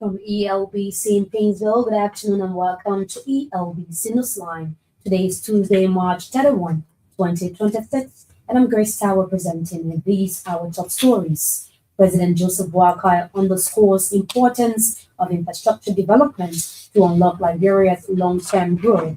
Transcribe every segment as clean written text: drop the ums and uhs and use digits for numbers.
From ELBC in Painesville, good afternoon and welcome to ELBC Newsline. Today is Tuesday, March 31, 2026, and I'm Grace Tower presenting with these our top stories. President Joseph Boakai underscores importance of infrastructure development to unlock Liberia's long-term growth.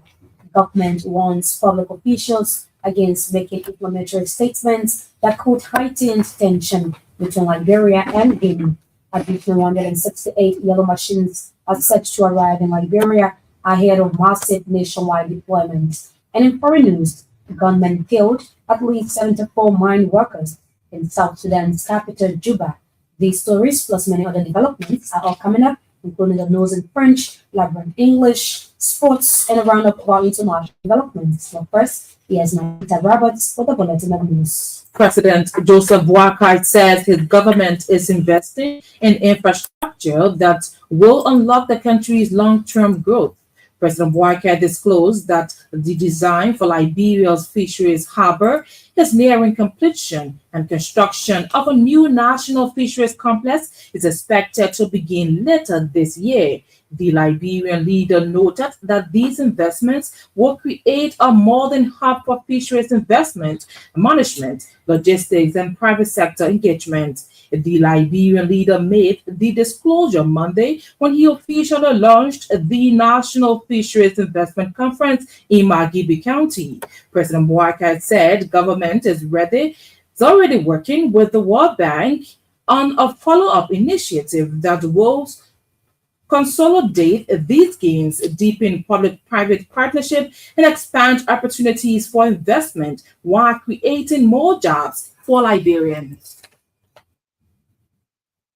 Government warns public officials against making inflammatory statements that could heighten tension between Liberia and Guinea. Additional 168 yellow machines are set to arrive in Liberia ahead of massive nationwide deployment. And in foreign news, the gunmen killed at least 74 mine workers in South Sudan's capital, Juba. These stories, plus many other developments, are all coming up, including the news in French, Labyrinth English, sports, and a roundup of our international developments. But first, here's Nita Roberts for the Bulletin of News. President Joseph Boakai says his government is investing in infrastructure that will unlock the country's long-term growth. President Boakai disclosed that the design for Liberia's fisheries harbor is nearing completion, and construction of a new national fisheries complex is expected to begin later this year. The Liberian leader noted that these investments will create a more than hub for fisheries investment, management, logistics, and private sector engagement. The Liberian leader made the disclosure Monday when he officially launched the National Fisheries Investment Conference in Magibi County. President Boakai said government is already working with the World Bank on a follow-up initiative that will consolidate these gains, deepen public-private partnership, and expand opportunities for investment while creating more jobs for Liberians.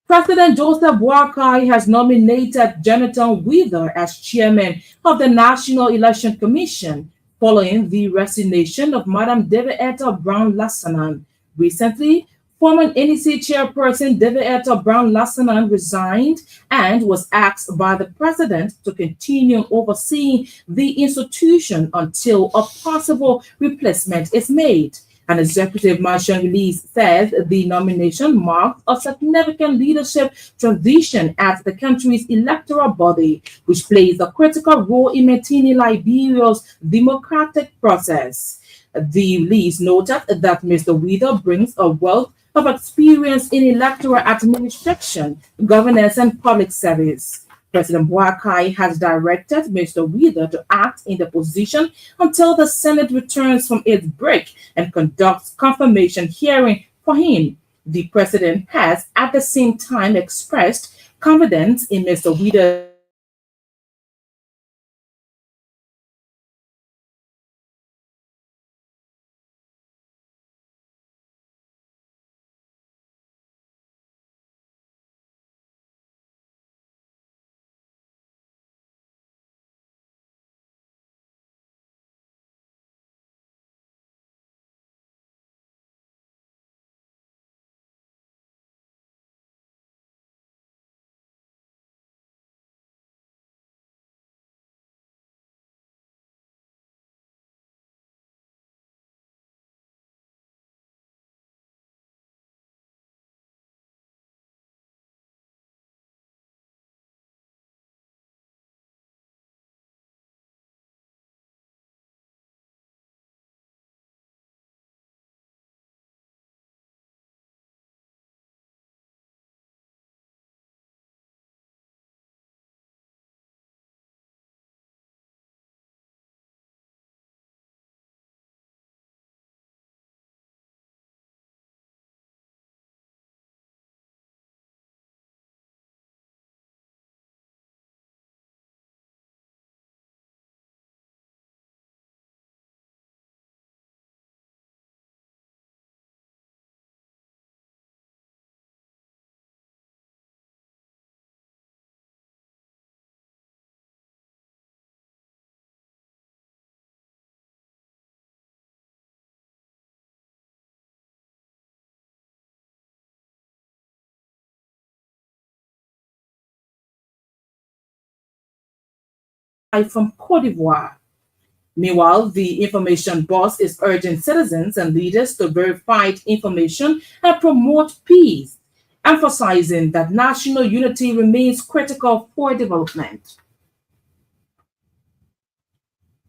President Joseph Boakai has nominated Jonathan Wheeler as chairman of the National Election Commission following the resignation of Madam Devietta Brown-Lassanan. Recently, former NEC chairperson Devietta Brown-Lassanan resigned and was asked by the president to continue overseeing the institution until a possible replacement is made. An executive mansion release says the nomination marks a significant leadership transition at the country's electoral body, which plays a critical role in maintaining Liberia's democratic process. The release noted that Mr. Wheeler brings a wealth of experience in electoral administration, governance, and public service. President Boakai has directed Mr. Wheeler to act in the position until the Senate returns from its break and conducts confirmation hearing for him. The president has at the same time expressed confidence in Mr. Wheeler. From Cote d'Ivoire. Meanwhile, the information boss is urging citizens and leaders to verify information and promote peace. emphasizing that national unity remains critical for development.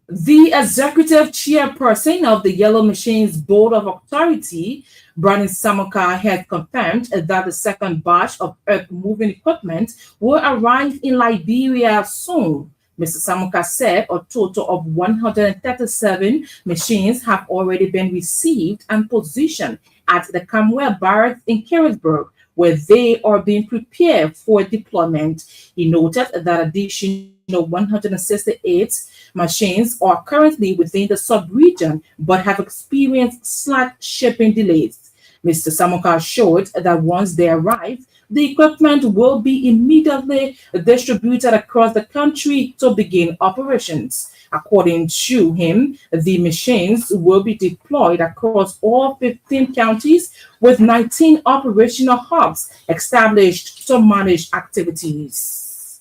The executive chairperson of the Yellow Machines Board of Authority, Brandon Samuka, has confirmed that the second batch of earth-moving equipment will arrive in Liberia soon. Mr. Samuka said a total of 137 machines have already been received and positioned at the Camwell Barracks in Carisburg, where they are being prepared for deployment. He noted that additional 168 machines are currently within the sub-region but have experienced slight shipping delays. Mr. Samuka assured that once they arrive, the equipment will be immediately distributed across the country to begin operations. According to him, the machines will be deployed across all 15 counties with 19 operational hubs established to manage activities.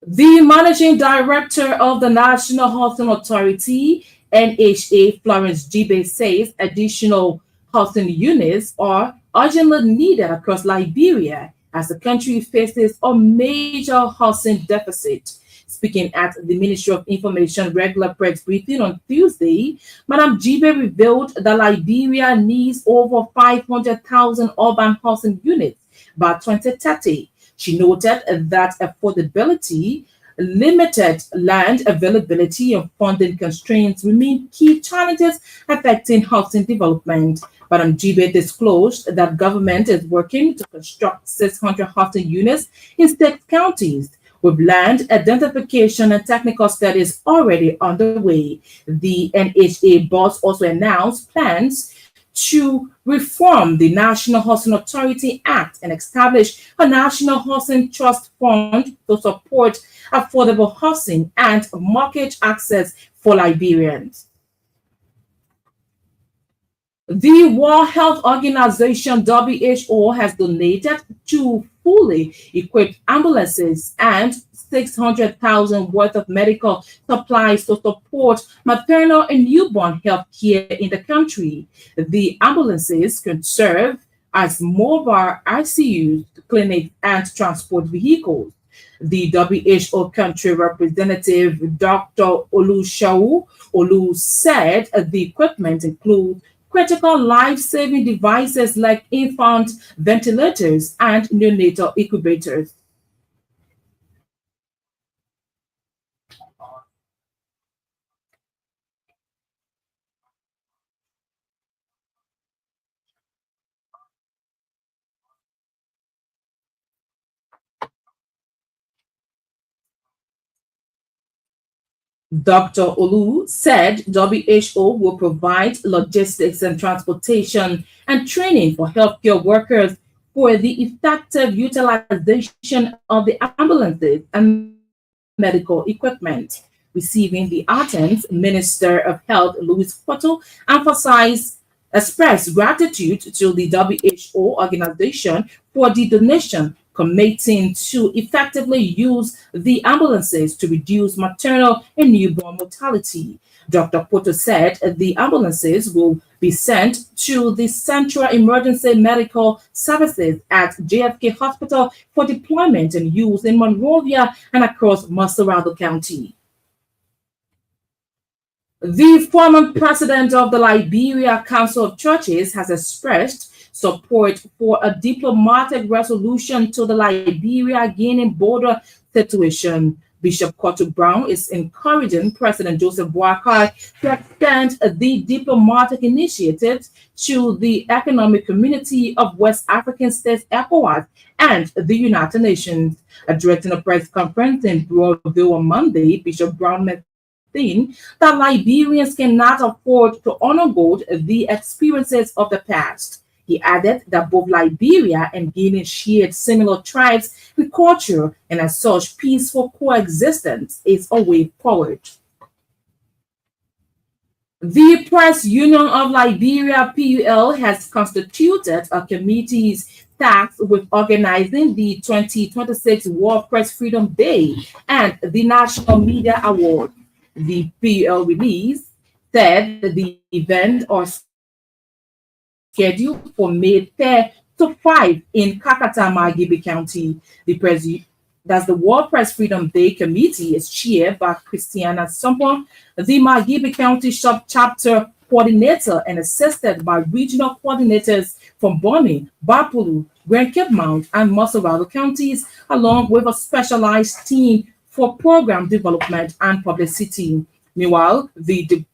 The managing director of the National Housing Authority, NHA, Florence Gibe, says additional housing units are urgently needed across Liberia as the country faces a major housing deficit. Speaking at the Ministry of Information regular press briefing on Tuesday, Madam Gibe revealed that Liberia needs over 500,000 urban housing units by 2030. She noted that affordability, limited land availability, and funding constraints remain key challenges affecting housing development. Madam Gibe disclosed that government is working to construct 600 housing units in 6 counties, with land identification and technical studies already underway. The NHA boss also announced plans to reform the National Housing Authority Act and establish a National Housing Trust Fund to support affordable housing and market access for Liberians. The World Health Organization WHO has donated 2 fully equipped ambulances and 600,000 worth of medical supplies to support maternal and newborn health care in the country. The ambulances can serve as mobile ICUs, clinics, and transport vehicles. The WHO country representative, Dr. Olusegun Olu, said the equipment includes critical life-saving devices like infant ventilators and neonatal incubators. Dr. Olu said WHO will provide logistics and transportation and training for healthcare workers for the effective utilization of the ambulances and medical equipment. Receiving the items, Minister of Health Louis Porto expressed gratitude to the WHO organization for the donation, committing to effectively use the ambulances to reduce maternal and newborn mortality. Dr. Porto said the ambulances will be sent to the Central Emergency Medical Services at JFK Hospital for deployment and use in Monrovia and across Massaranduo County. The former president of the Liberia Council of Churches has expressed support for a diplomatic resolution to the Liberia-Guinea border situation. Bishop Cotto Brown is encouraging President Joseph Boakai to extend the diplomatic initiatives to the Economic Community of West African States, ECOWAS, and the United Nations. Addressing a press conference in Broadville on Monday, Bishop Brown that Liberians cannot afford to undergo the experiences of the past. He added that both Liberia and Guinea shared similar tribes and culture, and as such, peaceful coexistence is a way forward. The Press Union of Liberia, PUL, has constituted a committee tasked with organizing the 2026 World Press Freedom Day and the National Media Award. The PL release said the event are scheduled for May 3rd to May 6th to 5 in Kakatama, Gibi County. That's the World Press Freedom Day Committee is chaired by Christiana Sampo, the Magibi County Shop Chapter Coordinator, and assisted by regional coordinators from Bonny, Bapulu, Grand Cape Mount, and Massawa counties, along with a specialized team for program development and publicity. Meanwhile, the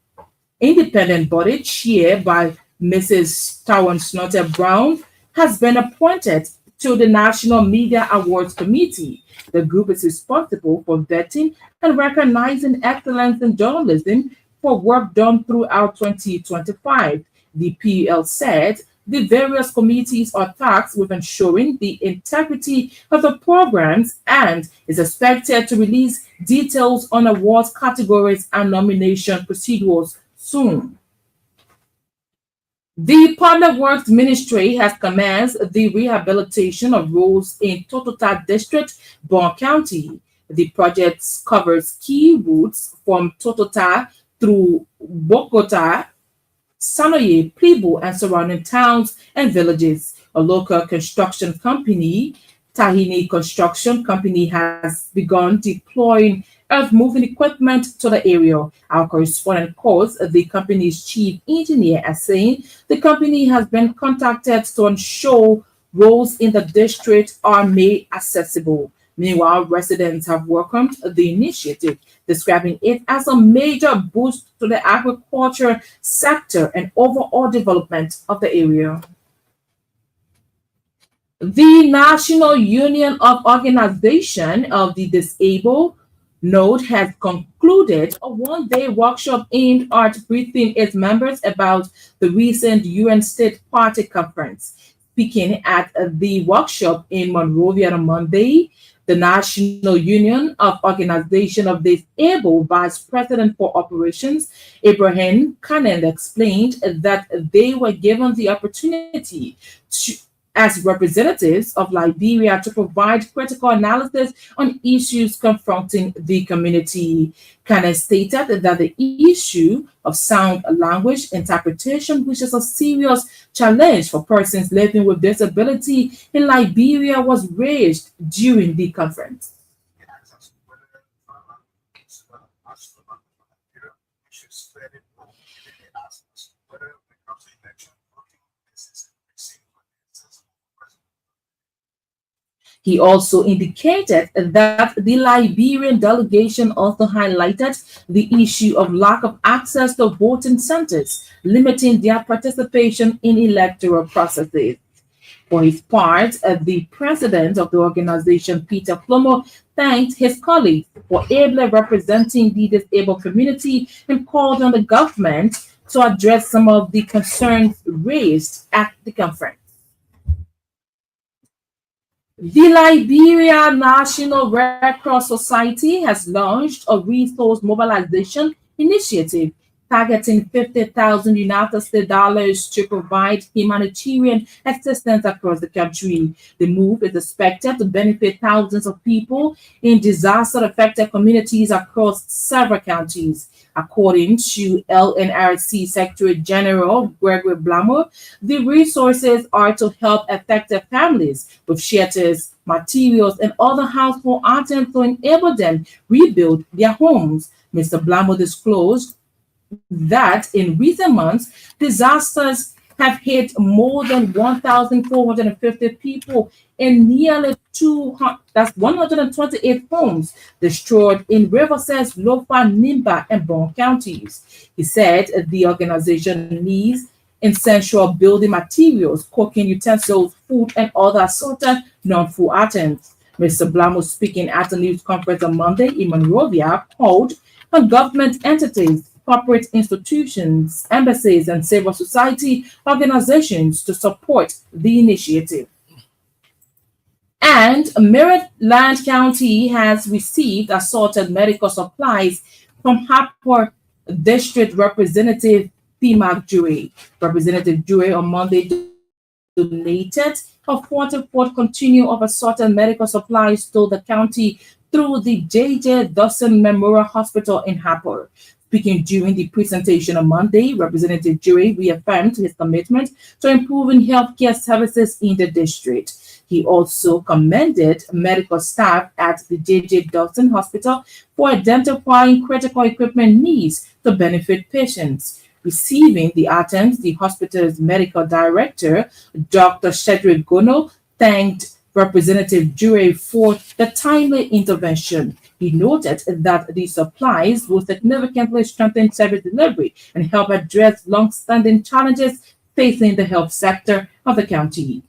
independent body chaired by Mrs. Tawan Snotter Brown has been appointed to the National Media Awards Committee. The group is responsible for vetting and recognizing excellence in journalism for work done throughout 2025. The PL said the various committees are tasked with ensuring the integrity of the programs and is expected to release details on awards categories and nomination procedures soon. The Public Works Ministry has commenced the rehabilitation of roads in Totota District, Bon County. The project covers key routes from Totota through Bogota, Sanoye, Plibo, and surrounding towns and villages. A local construction company, Tahini Construction Company, has begun deploying earth-moving equipment to the area. Our correspondent quotes the company's chief engineer as saying the company has been contacted to ensure roads in the district are made accessible. Meanwhile, residents have welcomed the initiative, describing it as a major boost to the agriculture sector and overall development of the area. The National Union of Organization of the Disabled Node has concluded a one-day workshop aimed at briefing its members about the recent UN State Party Conference. Speaking at the workshop in Monrovia on Monday, the National Union of Organization of Disabled Vice President for Operations, Ibrahim Kanen, explained that they were given the opportunity as representatives of Liberia to provide critical analysis on issues confronting the community. Kane stated that the issue of sound language interpretation, which is a serious challenge for persons living with disability in Liberia, was raised during the conference. He also indicated that the Liberian delegation also highlighted the issue of lack of access to voting centers, limiting their participation in electoral processes. For his part, the president of the organization, Peter Flomo, thanked his colleagues for ably representing the disabled community and called on the government to address some of the concerns raised at the conference. The Liberia National Red Cross Society has launched a resource mobilization initiative targeting 50,000 United States dollars to provide humanitarian assistance across the country. The move is expected to benefit thousands of people in disaster-affected communities across several counties. According to LNRC Secretary General Gregory Blamo, the resources are to help affected families with shelters, materials, and other household items to enable them rebuild their homes. Mr. Blamo disclosed that in recent months, disasters have hit more than 1,450 people and nearly 128 homes destroyed in Riverside, Lofa, Nimba, and Bon counties. He said the organization needs essential building materials, cooking utensils, food, and other assorted non-food items. Mr. Blamo, speaking at a news conference on Monday in Monrovia, called on government entities, corporate institutions, embassies, and civil society organizations to support the initiative. And Maryland County has received assorted medical supplies from Harper District Representative P. Jure. Representative Jure on Monday donated a 44th continuum of assorted medical supplies to the county through the J.J. Dawson Memorial Hospital in Harper. Speaking during the presentation on Monday, Representative Jure reaffirmed his commitment to improving healthcare services in the district. He also commended medical staff at the J.J. Dawson Hospital for identifying critical equipment needs to benefit patients. Receiving the items, the hospital's medical director, Dr. Shedrick Gono, thanked Representative Jure for the timely intervention. He noted that the supplies will significantly strengthen service delivery and help address long-standing challenges facing the health sector of the county.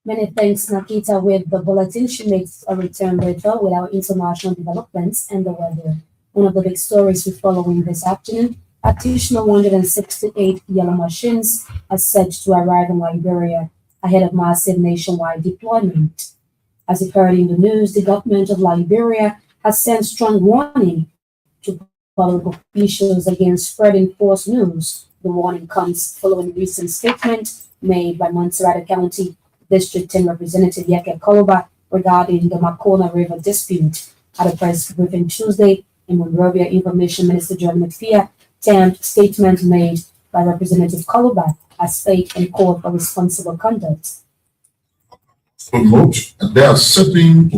Many thanks, Nakita. With the bulletin, she makes a return later with our international developments and the weather. One of the big stories we're following this afternoon: additional 168 yellow machines are set to arrive in Liberia ahead of massive nationwide deployment. As you've heard in the news, the government of Liberia has sent strong warning to public officials against spreading false news. The warning comes following a recent statement made by Montserrat County District 10 Representative Yeke Koloba regarding the Makona River dispute. At a press briefing Tuesday in Monrovia, Information Minister John McPhee termed statement made by Representative Koloba as fake and called for responsible conduct. There are certain